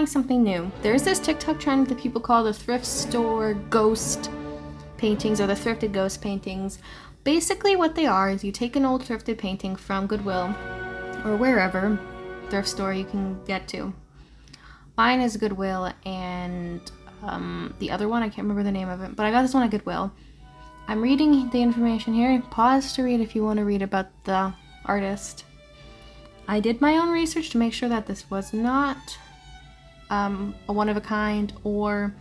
something new. There's this TikTok trend that people call the thrift store ghost paintings or the thrifted ghost paintings. Basically what they are is you take an old thrifted painting from Goodwill or wherever thrift store you can get to. Mine is Goodwill, and the other one, I can't remember the name of it, but I got this one at Goodwill. I'm reading the information here. Pause to read if you want to read about the artist. I did my own research to make sure that this was not a one-of-a-kind or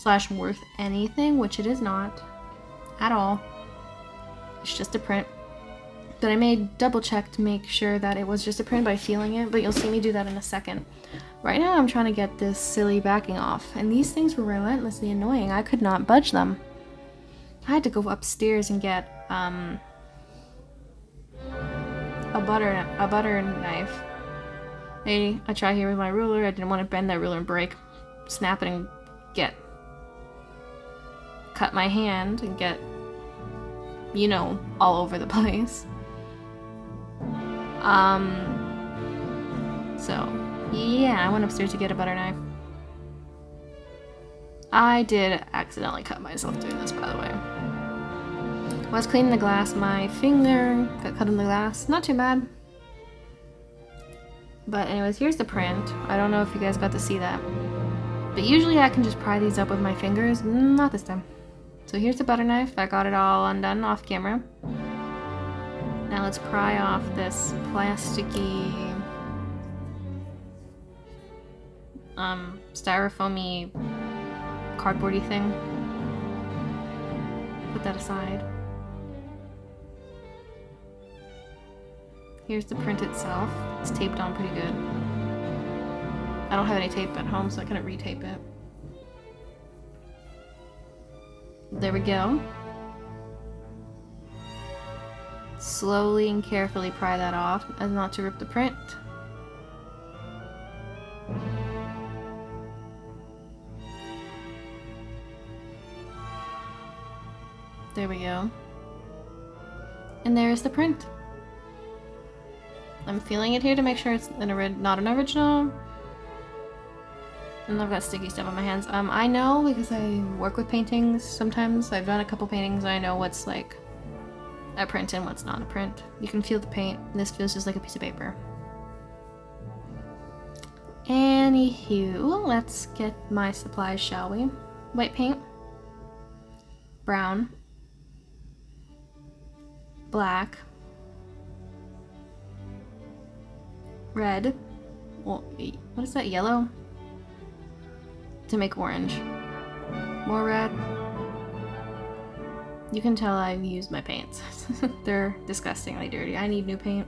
/ worth anything, which it is not at all. It's just a print. But I made double check to make sure that it was just a print by feeling it, but you'll see me do that in a second. Right now I'm trying to get this silly backing off, and these things were relentlessly annoying. I could not budge them. I had to go upstairs and get a butter knife. Hey, I try here with my ruler. I didn't want to bend that ruler and break, snap it and cut my hand and get, you know, all over the place. So yeah, I went upstairs to get a butter knife. I did accidentally cut myself doing this, by the way. When I was cleaning the glass, my finger got cut in the glass. Not too bad. But anyways, here's the print. I don't know if you guys got to see that. But usually I can just pry these up with my fingers. Not this time. So here's the butter knife. I got it all undone off camera. Now let's pry off this plasticky, styrofoamy, cardboardy thing. Put that aside. Here's the print itself. It's taped on pretty good. I don't have any tape at home, so I couldn't retape it. There we go. Slowly and carefully pry that off as not to rip the print. There we go. And there's the print. I'm feeling it here to make sure it's not an original. And I've got sticky stuff on my hands. I know because I work with paintings sometimes. I've done a couple paintings and I know what's like a print and what's not a print. You can feel the paint. This feels just like a piece of paper. Anywho, let's get my supplies, shall we? White paint. Brown. Black. Red. Well, what is that? Yellow? To make orange. More red. You can tell I've used my paints. They're disgustingly dirty. I need new paint.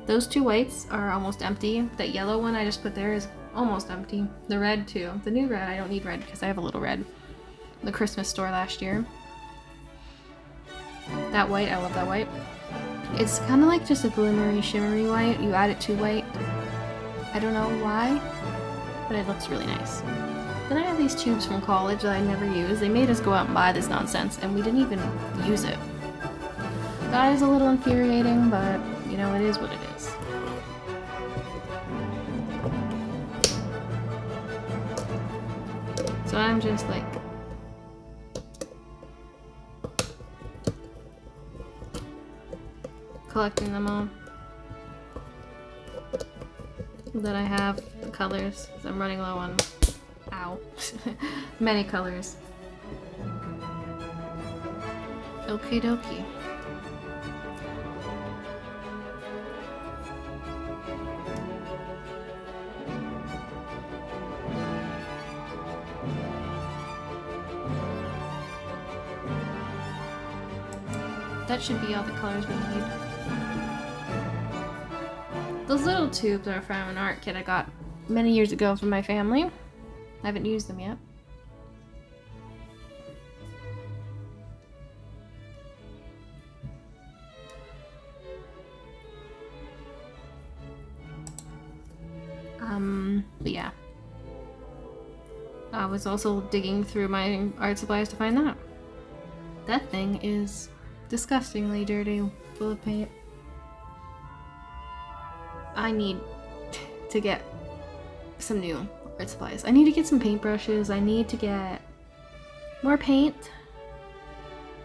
Those two whites are almost empty. That yellow one I just put there is almost empty. The red too. The new red, I don't need red because I have a little red. The Christmas store last year. That white, I love that white. It's kind of like just a glimmery, shimmery white. You add it to white. I don't know why, but it looks really nice. Then I have these tubes from college that I never use. They made us go out and buy this nonsense, and we didn't even use it. That is a little infuriating, but, you know, it is what it is. So I'm just like... collecting them all. That I have the colors, because I'm running low on... Ow. Many colors. Okie dokie. That should be all the colors we need. Those little tubes are from an art kit I got many years ago from my family. I haven't used them yet. But yeah. I was also digging through my art supplies to find that. That thing is disgustingly dirty, full of paint. I need to get some new art supplies. I need to get some paintbrushes. I need to get more paint.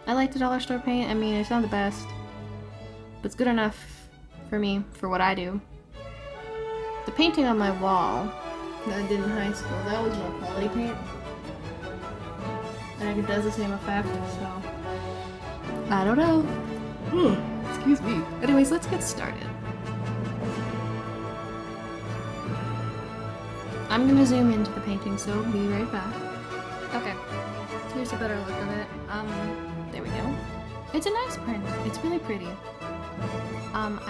I like the dollar store paint. I mean, it's not the best, but it's good enough for me, for what I do. The painting on my wall that I did in high school, that was low quality paint. And it does the same effect, so I don't know. Excuse me. Anyways, let's get started. I'm gonna zoom into the painting, so be right back. Okay, here's a better look of it. There we go. It's a nice print. It's really pretty. I'm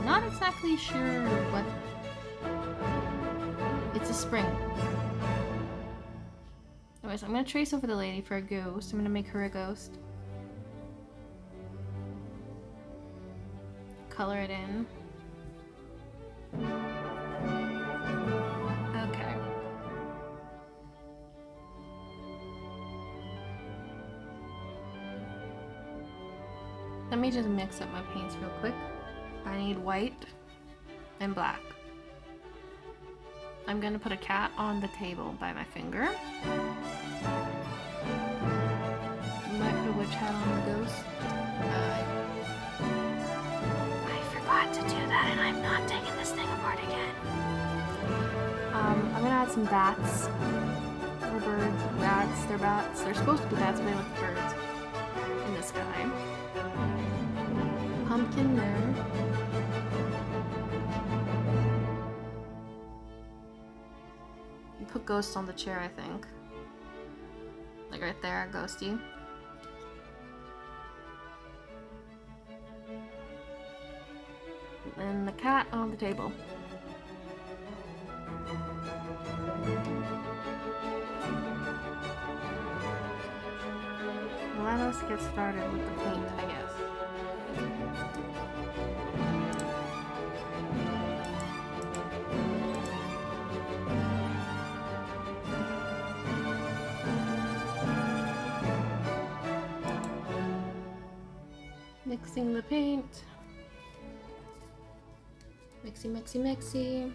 not exactly sure what. It's a spring. Anyways, I'm gonna trace over the lady for a ghost. I'm gonna make her a ghost. Color it in. Okay. Let me just mix up my paints real quick. I need white and black. I'm gonna put a cat on the table by my finger. I might put a witch hat on the ghost. I forgot to do that and I'm not taking this thing apart again. I'm gonna add some bats. Or birds. Bats. They're bats. They're supposed to be bats, but they look like birds. In the sky. Pumpkin there. You put ghosts on the chair, I think. Like right there, ghosty. And the cat on the table. Let us get started with the paint, I guess. Mixing the paint. Mixy, mixy, mixy.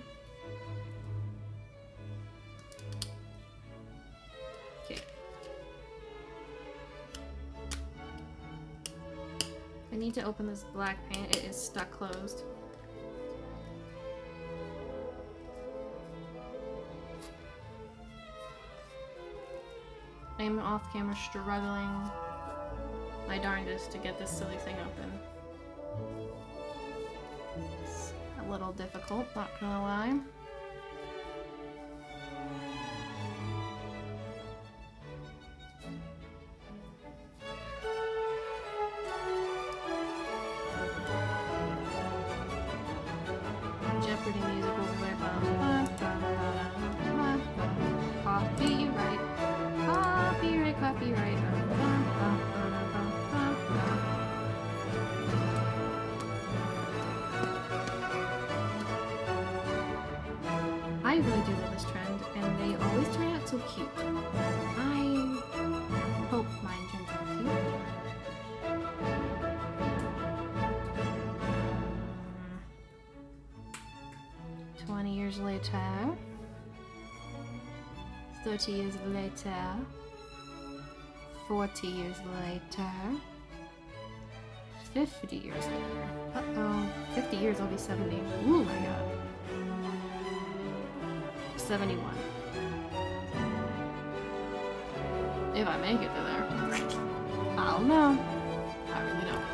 Okay. I need to open this black paint. It is stuck closed. I'm off camera struggling my darndest to get this silly thing open. It's a little difficult, not gonna lie. Jeopardy music over there. Copyright. Copyright, copyright. I really do love this trend, and they always turn out so cute. I hope mine turns out cute. 20 years later. 30 years later. 40 years later. 50 years later. Uh-oh. 50 years, I'll be 70. Ooh my god. 71. If I make it to there. I don't know. I really don't.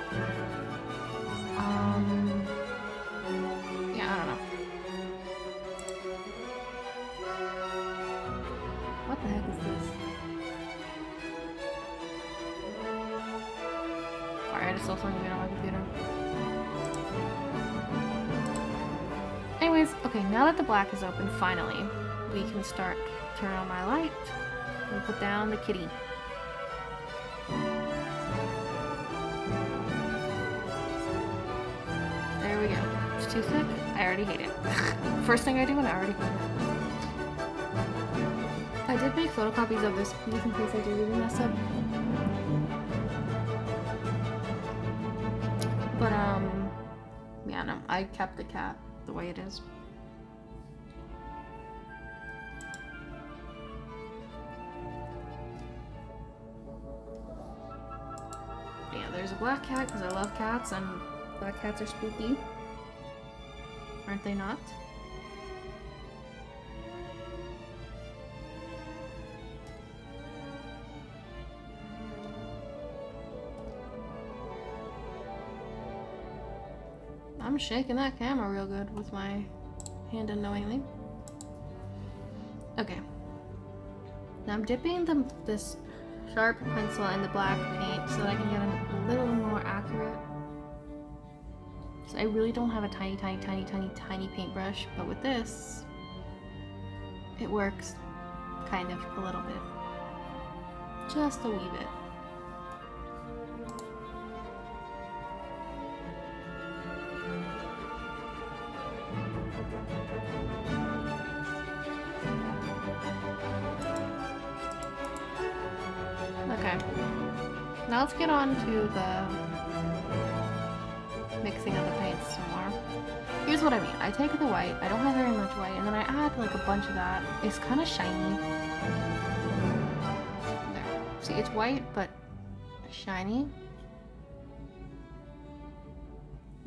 Yeah, I don't know. What the heck is this? Alright, it's still something on my computer. Anyways, okay, now that the black is open, finally, we can start turn on my light and put down the kitty. There we go. It's too thick. I already hate it. First thing I do and I already hate it. I did make photocopies of this piece in case I do even mess up. But, yeah, no, I kept the cat the way it is. there's a black cat because I love cats, and black cats are spooky. Aren't they not? I'm shaking that camera real good with my hand unknowingly. Okay. Now I'm dipping this sharp pencil in the black paint so that I can get a little more accurate. So I really don't have a tiny paintbrush, but with this, it works kind of a little bit. Just a wee bit. Okay, now let's get on to the mixing of the paints some more. Here's what I mean. I take the white, I don't have very much white, and then I add like a bunch of that. It's kind of shiny. There. See, it's white, but shiny.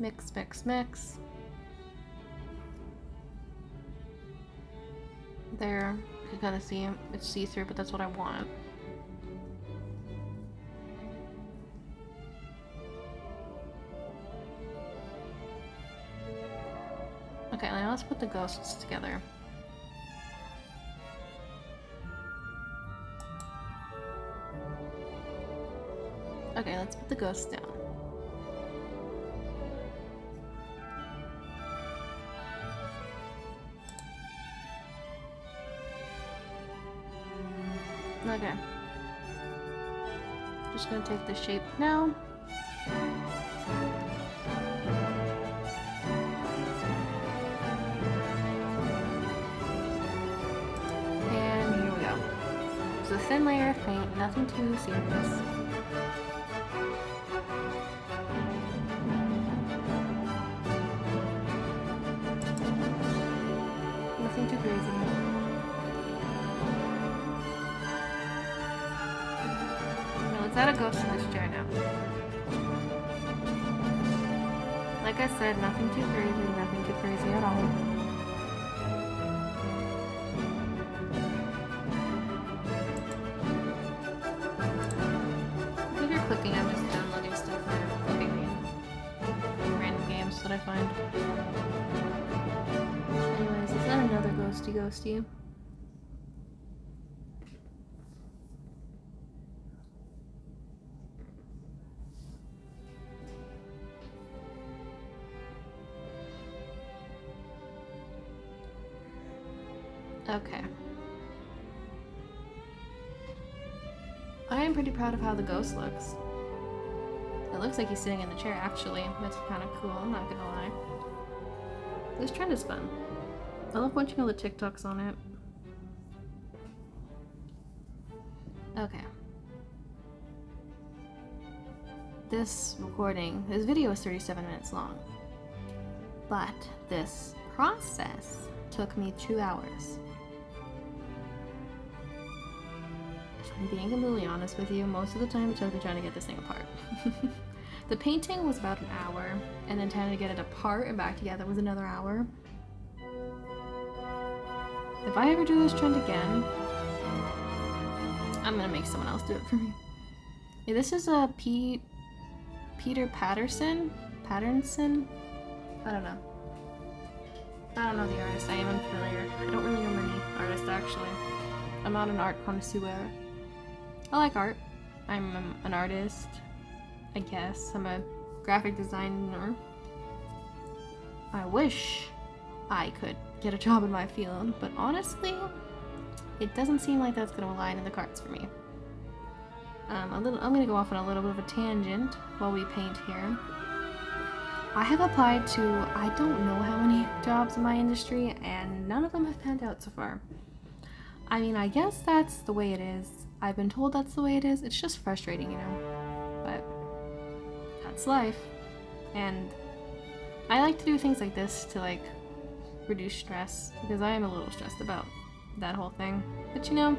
Mix, mix, mix. There, you can kind of see it's see-through, but that's what I want. Okay, now let's put the ghosts together. Okay, let's put the ghosts down. Okay. Just gonna take the shape now. And here we go. It's a thin layer of paint, nothing too serious. Nothing too crazy. Let's add a ghost in this chair now. Like I said, nothing too crazy at all. If you're clicking, I'm just downloading stuff for Fluffykins. Random games that I find. Anyways, is that another ghosty? Okay. I am pretty proud of how the ghost looks. It looks like he's sitting in the chair, actually. That's kind of cool, I'm not gonna lie. This trend is fun. I love watching all the TikToks on it. Okay. This video is 37 minutes long. But this process took me 2 hours. I'm being completely honest with you, most of the time it took me trying to get this thing apart. The painting was about an hour, and then trying to get it apart and back together was another hour. If I ever do this trend again, I'm gonna make someone else do it for me. Yeah, this is a Peter Patterson? I don't know. I don't know the artist, I am unfamiliar. I don't really know many artists, actually. I'm not an art connoisseur. I like art. I'm an artist, I guess. I'm a graphic designer. I wish I could get a job in my field, but honestly, it doesn't seem like that's gonna align in the cards for me. I'm gonna go off on a little bit of a tangent while we paint here. I have applied to I don't know how many jobs in my industry, and none of them have panned out so far. I mean, I guess that's the way it is. I've been told that's the way it is. It's just frustrating, you know. But that's life. And I like to do things like this to like reduce stress, because I am a little stressed about that whole thing. But you know,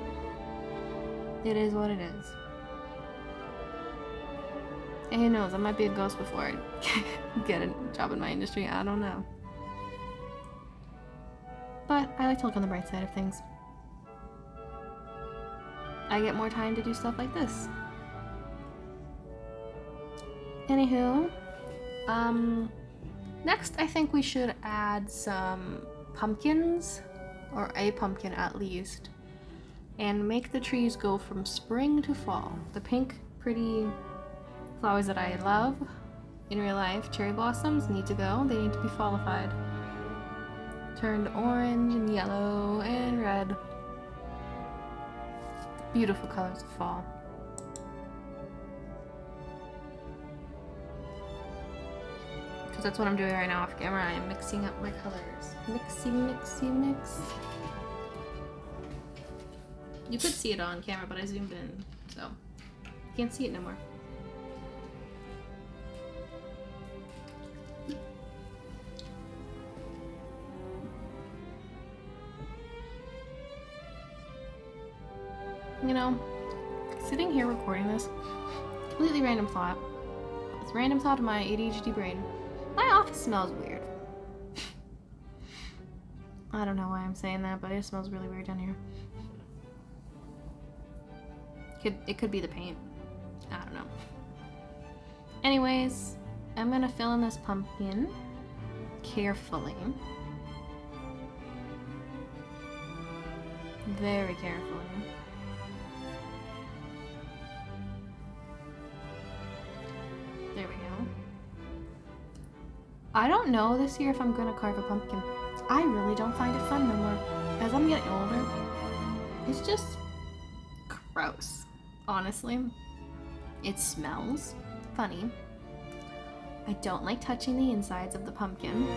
it is what it is. Who knows, I might be a ghost before I get a job in my industry, I don't know. But I like to look on the bright side of things. I get more time to do stuff like this. Anywho, next I think we should add some pumpkins, or a pumpkin at least, and make the trees go from spring to fall. The pink, pretty flowers that I love in real life, cherry blossoms, need to go. They need to be fallified. Turned orange and yellow and red. Beautiful colors of fall. Because that's what I'm doing right now off camera. I am mixing up my colors. Mix. You could see it on camera, but I zoomed in, so you can't see it no more. You know, sitting here recording this, completely random thought. It's a random thought of my ADHD brain. My office smells weird. I don't know why I'm saying that, but it smells really weird down here. It could be the paint. I don't know. Anyways, I'm gonna fill in this pumpkin carefully. Very carefully. There we go. I don't know this year if I'm gonna carve a pumpkin. I really don't find it fun no more. As I'm getting older, it's just gross. Honestly, it smells funny. I don't like touching the insides of the pumpkin.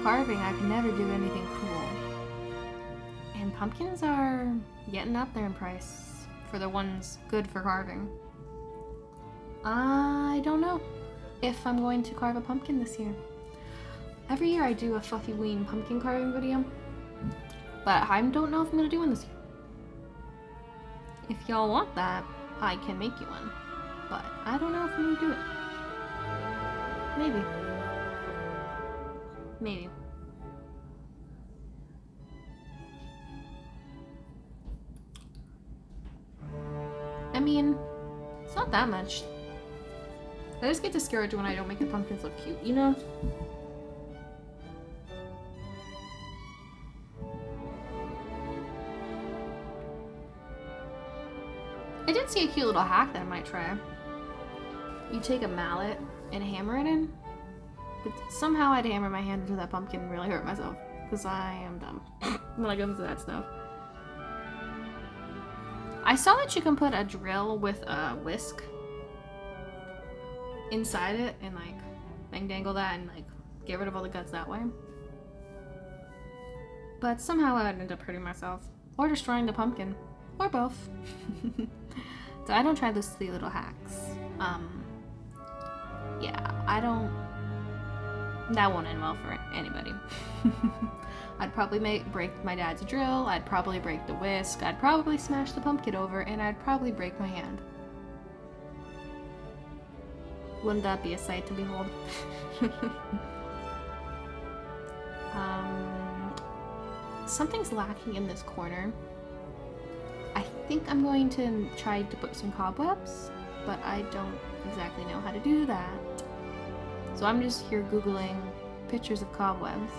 Carving, I can never do anything cool. And pumpkins are getting up there in price for the ones good for carving. I don't know if I'm going to carve a pumpkin this year. Every year I do a fluffyween pumpkin carving video, but I don't know if I'm going to do one this year. If y'all want that, I can make you one, but I don't know if I'm going to do it. Maybe. Maybe. I mean, it's not that much. I just get discouraged when I don't make the pumpkins look cute, you know? I did see a cute little hack that I might try. You take a mallet and hammer it in, but somehow I'd hammer my hand into that pumpkin and really hurt myself, because I am dumb when it comes to that stuff. I saw that you can put a drill with a whisk inside it and like dangle that and like get rid of all the guts that way. But somehow I'd end up hurting myself or destroying the pumpkin, or both. So I don't try those silly little hacks. Yeah, that won't end well for anybody. I'd probably break my dad's drill, I'd probably break the whisk, I'd probably smash the pumpkin over, and I'd probably break my hand. Wouldn't that be a sight to behold? Something's lacking in this corner. I think I'm going to try to put some cobwebs, but I don't exactly know how to do that. So I'm just here Googling pictures of cobwebs,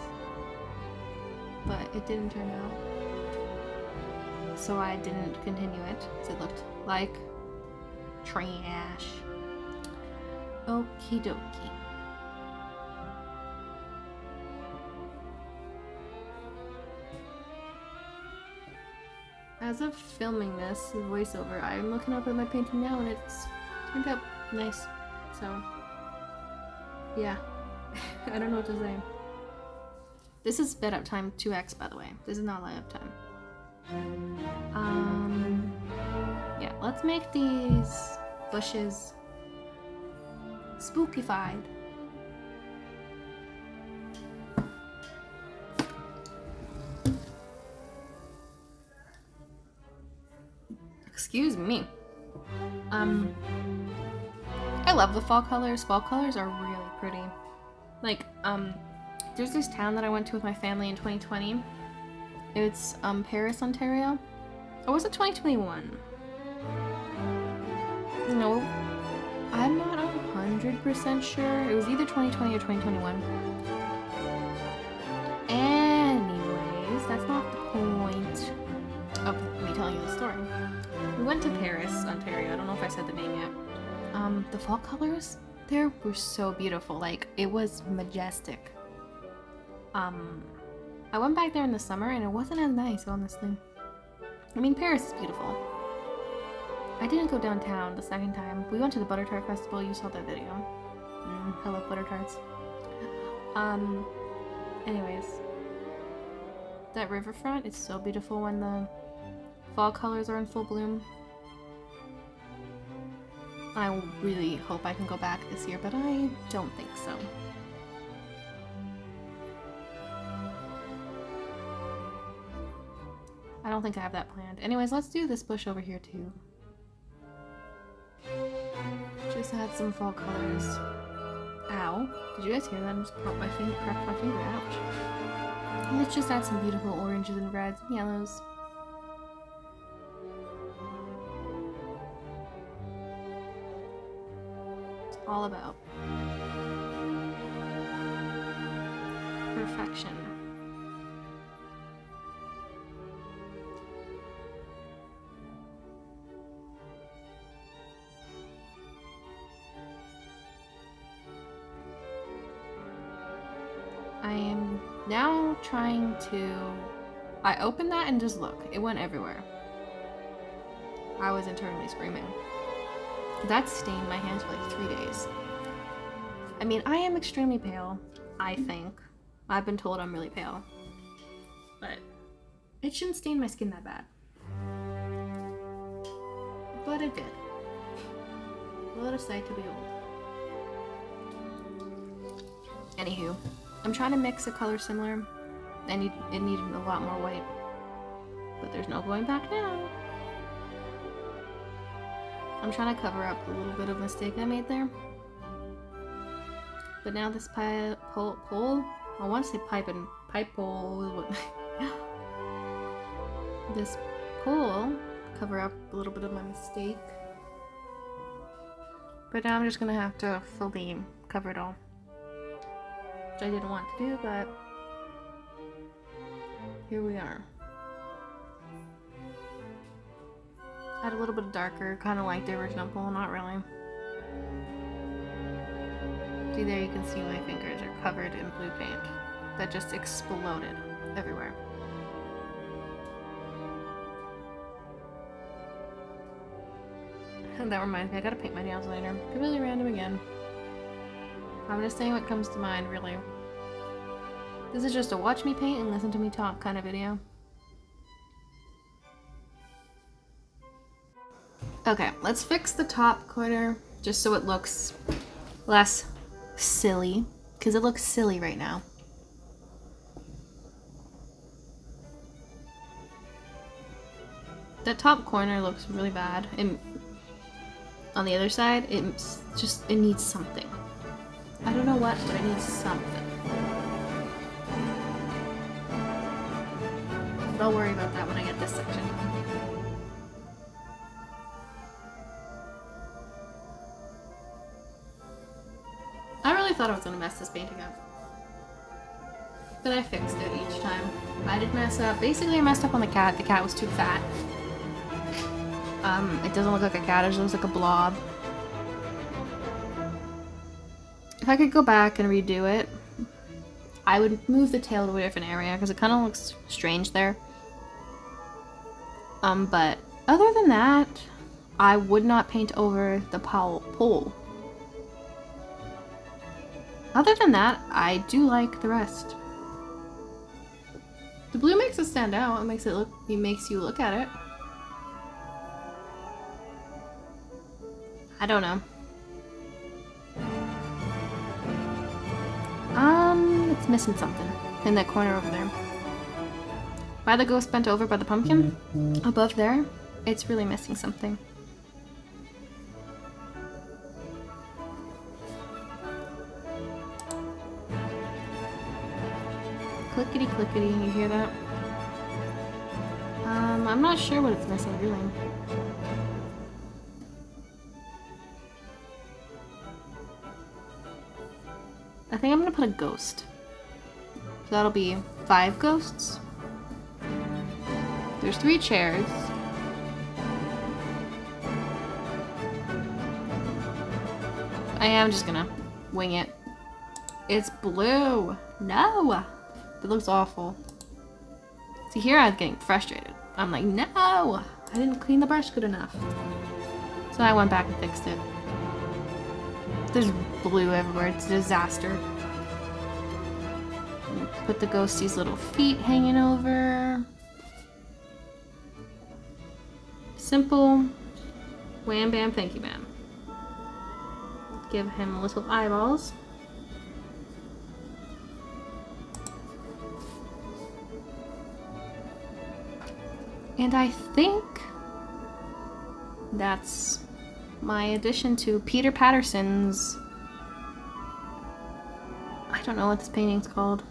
but it didn't turn out. So I didn't continue it, so it looked like trash. Okie dokie. As of filming this voiceover, I'm looking up at my painting now and it's turned out nice. So, yeah. I don't know what to say. This is sped up time 2x, by the way. This is not light up time. Yeah, let's make these bushes spookified. Excuse me. I love the fall colors. Fall colors are really pretty. Like, there's this town that I went to with my family in 2020. It's, Paris, Ontario. Or was it 2021? No, I'm not 100% sure. It was either 2020 or 2021. Anyways, that's not the point of me telling you the story. We went to Paris, Ontario. I don't know if I said the name yet. The fall colors there were so beautiful. Like, it was majestic. I went back there in the summer and it wasn't as nice, honestly. I mean, Paris is beautiful. I didn't go downtown the second time. We went to the Butter Tart Festival. You saw that video. I love butter tarts. Anyways, that riverfront is so beautiful when the fall colors are in full bloom. I really hope I can go back this year, but I don't think so. I don't think I have that planned. Anyways, let's do this bush over here too. Just add some fall colors. Ow. Did you guys hear that? I just popped my finger, cracked my finger. Ouch. And let's just add some beautiful oranges and reds and yellows. It's all about perfection. I am now trying to... I opened that and just look. It went everywhere. I was internally screaming. That stained my hands for like 3 days. I mean, I am extremely pale, I think. I've been told I'm really pale. But it shouldn't stain my skin that bad. But it did. What a sight to behold. Anywho. I'm trying to mix a color similar. It needed a lot more white. But there's no going back now. I'm trying to cover up a little bit of mistake I made there. But now this pole, I want to say pipe pole is what this pole cover up a little bit of my mistake. But now I'm just gonna have to fully cover it all. Which I didn't want to do, but here we are. Add a little bit darker, kind of like the original pole, not really. See there, you can see my fingers are covered in blue paint that just exploded everywhere. And that reminds me, I gotta paint my nails later. Really random again. I'm just saying what comes to mind, really. This is just a watch me paint and listen to me talk kind of video. Okay, let's fix the top corner just so it looks less silly, because it looks silly right now. That top corner looks really bad, and on the other side, it needs something. I don't know what, but it needs something. But I'll worry about that when I get this section done. I really thought I was going to mess this painting up. But I fixed it each time. I did mess up. Basically, I messed up on the cat. The cat was too fat. It doesn't look like a cat. It just looks like a blob. If I could go back and redo it, I would move the tail to a different area because it kind of looks strange there. But other than that, I would not paint over the pole. Other than that, I do like the rest. The blue makes it stand out. It makes you look at it. I don't know. It's missing something in that corner over there. By the ghost bent over by the pumpkin, above there, it's really missing something. Clickety clickety, you hear that? I'm not sure what it's missing, really. I think I'm gonna put a ghost. So that'll be 5 ghosts. There's 3 chairs. I am just gonna wing it. It's blue. No! It looks awful. See, here I was getting frustrated. I'm like, no! I didn't clean the brush good enough. So I went back and fixed it. There's blue everywhere. It's a disaster. Put the ghostie's little feet hanging over. Simple. Wham bam, thank you ma'am. Give him little eyeballs. And I think that's my addition to Peter Patterson's... I don't know what this painting's called.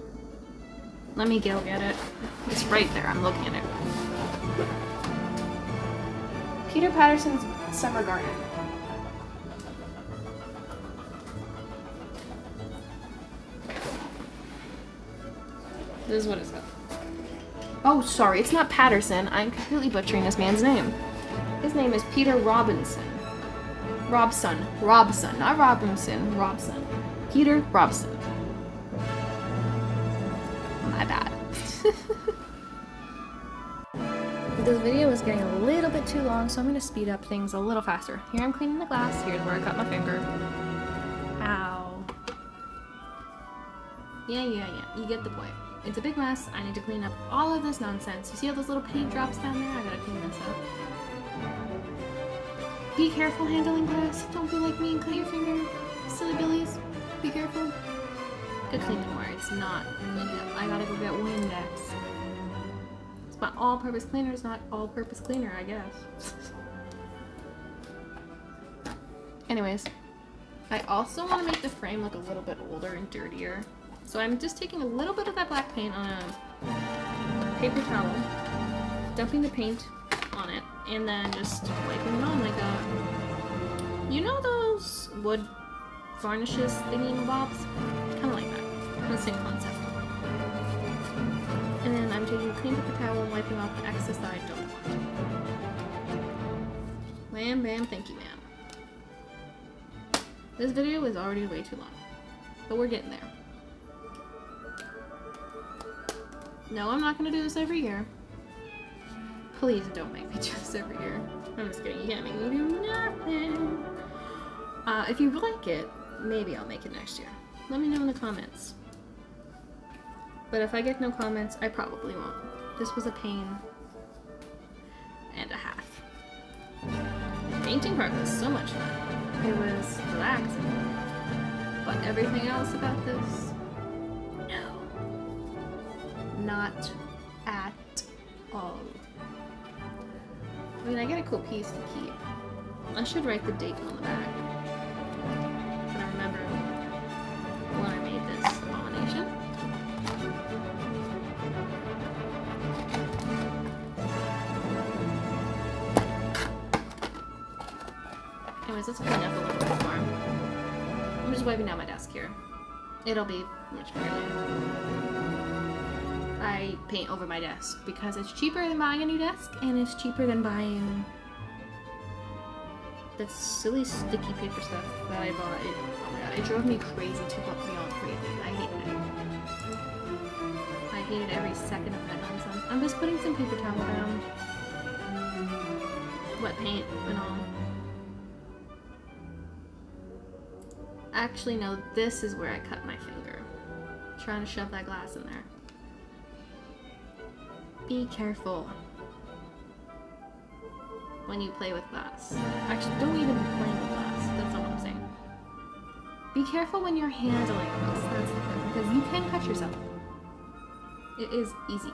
Let me go get it. It's right there, I'm looking at it. Peter Patterson's Summer Garden. This is what it's got. Oh, sorry, it's not Patterson. I'm completely butchering this man's name. His name is Peter Robinson. Robson, not Robinson, Robson. Peter Robson. My bad. This video is getting a little bit too long, so I'm going to speed up things a little faster. Here I'm cleaning the glass. Here's where I cut my finger. Ow. Yeah. You get the point. It's a big mess. I need to clean up all of this nonsense. You see all those little paint drops down there? I gotta clean this up. Be careful handling glass. Don't be like me and cut your finger. Silly billies. Be careful. Good cleaning more. It's not cleaned up. I gotta go get Windex. It's my all-purpose cleaner. It's not all-purpose cleaner, I guess. Anyways, I also want to make the frame look a little bit older and dirtier. So I'm just taking a little bit of that black paint on a paper towel, dumping the paint on it, and then just wiping it on like a... You know those wood varnishes thingy-mabobs? Kind of like that. The same concept. And then I'm taking a clean paper towel and wiping off the excess that I don't want. Wham bam, thank you ma'am. This video is already way too long, but we're getting there. No, I'm not gonna do this every year. Please don't make me do this every year. I'm just kidding, you can't make me do nothing. If you like it, maybe I'll make it next year. Let me know in the comments. But if I get no comments, I probably won't. This was a pain and a half. The painting part was so much fun. It was relaxing. But everything else about this, not at all. I mean, I get a cool piece to keep. I should write the date on the back. And I remember when I made this abomination. Anyways, let's clean up a little bit more. I'm just wiping down my desk here. It'll be much better later. I paint over my desk because it's cheaper than buying a new desk, and it's cheaper than buying that silly sticky paper stuff that I bought. Oh my god, it drove me crazy to beyond crazy. I hated it. I hated every second of that nonsense. I'm just putting some paper towel down. Wet paint and all. Actually, no, this is where I cut my finger. Trying to shove that glass in there. Be careful when you play with glass. Actually, don't even play with glass. That's not what I'm saying. Be careful when you're handling this. That's the thing, because you can cut yourself. It is easy.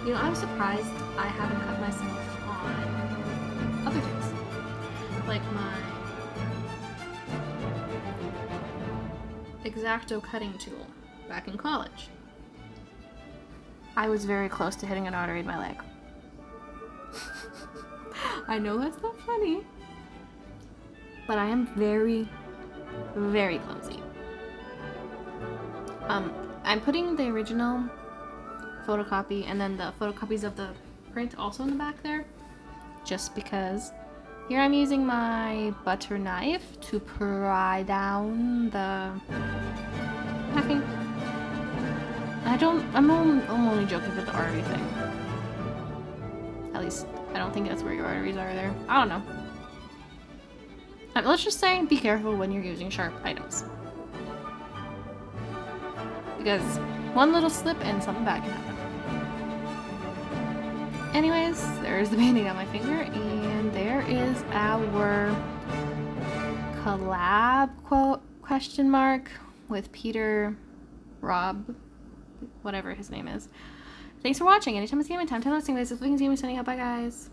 You know, I'm surprised I haven't cut myself on other things. Like my X-Acto cutting tool back in college. I was very close to hitting an artery in my leg. I know that's not funny, but I am very, very clumsy. I'm putting the original photocopy and then the photocopies of the print also in the back there, just because. Here I'm using my butter knife to pry down the packing. I'm only joking with the artery thing. At least, I don't think that's where your arteries are there. I don't know. Let's just say, be careful when you're using sharp items. Because one little slip and something bad can happen. Anyways, there's the painting on my finger, and there is our collab question mark with Peter, Rob, whatever his name is. Thanks for watching. Anytime I see him in time, listening, guys. Fluffykins signing out. Bye, guys.